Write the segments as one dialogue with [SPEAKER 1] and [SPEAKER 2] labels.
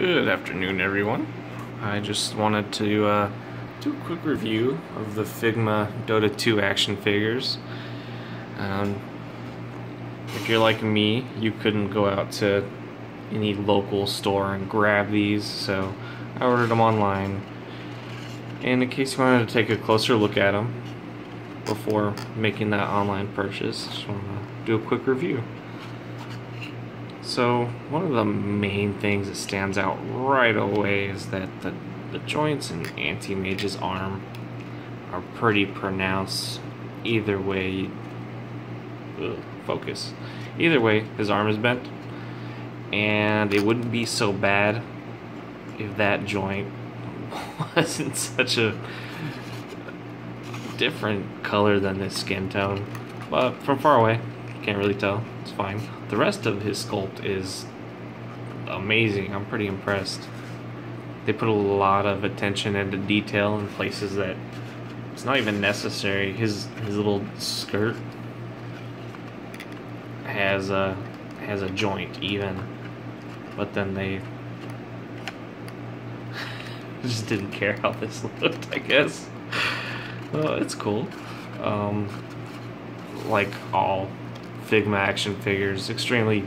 [SPEAKER 1] Good afternoon, everyone. I just wanted to do a quick review of the Figma Dota 2 action figures. If you're like me, you couldn't go out to any local store and grab these, so I ordered them online. And in case you wanted to take a closer look at them before making that online purchase, just want to do a quick review. So one of the main things that stands out right away is that the joints in Anti Mage's arm are pretty pronounced. Either way, focus. Either way, his arm is bent, and it wouldn't be so bad if that joint wasn't such a different color than this skin tone. But from far away, can't really tell. It's fine. The rest of his sculpt is amazing. I'm pretty impressed. They put a lot of attention into detail in places that it's not even necessary. His little skirt has a joint even, but then they just didn't care how this looked, I guess. Well, it's cool. Like all Figma action figures, extremely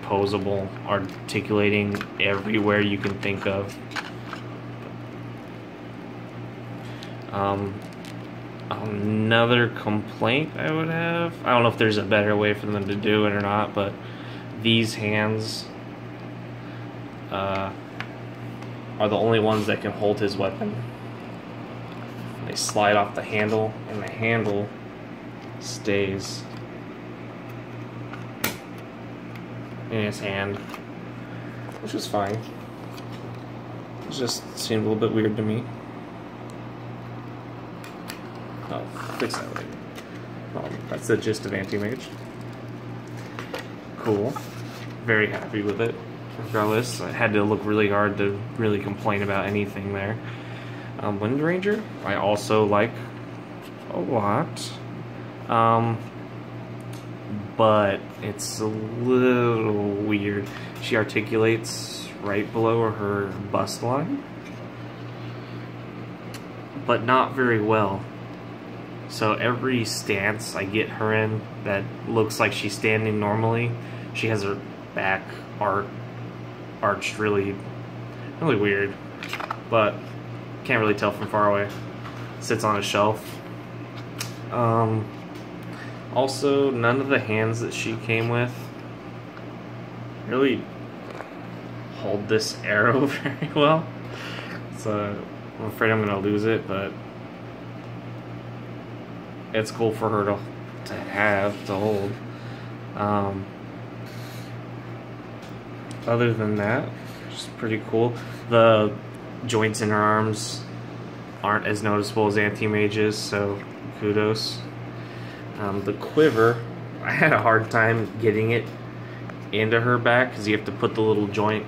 [SPEAKER 1] posable, articulating everywhere you can think of. Another complaint I would have, I don't know if there's a better way for them to do it or not, but these hands are the only ones that can hold his weapon. They slide off the handle, and the handle stays in his hand, which is fine. It just seemed a little bit weird to me. I'll fix that later. That's the gist of Anti Mage. Cool. Very happy with it. Regardless, I had to look really hard to really complain about anything there. Windranger, I also like a lot. But it's a little weird. She articulates right below her bust line, but not very well. So every stance I get her in that looks like she's standing normally, she has her back arched really weird, but can't really tell from far away. Sits on a shelf. Also, none of the hands that she came with really hold this arrow very well. So I'm afraid I'm gonna lose it, but it's cool for her to hold. Other than that, just pretty cool. The joints in her arms aren't as noticeable as Anti Mage's, so kudos. The quiver, I had a hard time getting it into her back because you have to put the little joint.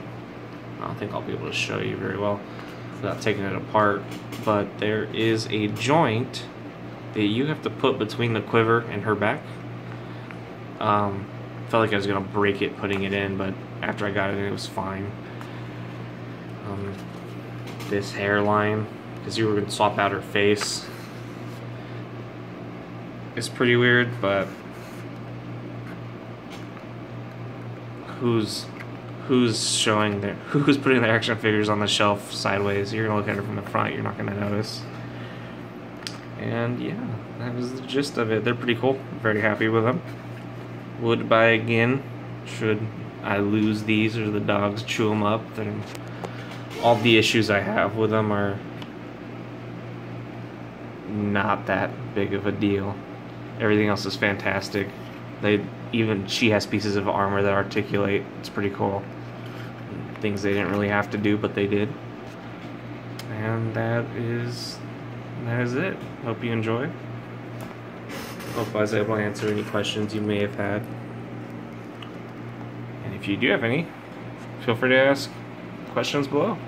[SPEAKER 1] I don't think I'll be able to show you very well without taking it apart, but there is a joint that you have to put between the quiver and her back. Felt like I was gonna break it putting it in, but after I got it in, it was fine. This hairline, because you were gonna swap out her face, it's pretty weird, but who's putting their action figures on the shelf sideways? You're gonna look at her from the front, you're not gonna notice. And yeah, that was the gist of it. They're pretty cool. Very happy with them. Would buy again should I lose these or the dogs chew them up. Then all the issues I have with them are not that big of a deal. Everything else is fantastic. She has pieces of armor that articulate. It's pretty cool. Things they didn't really have to do, but they did. And that is it. Hope you enjoy. Hope I was able to answer any questions you may have had. And if you do have any, feel free to ask questions below.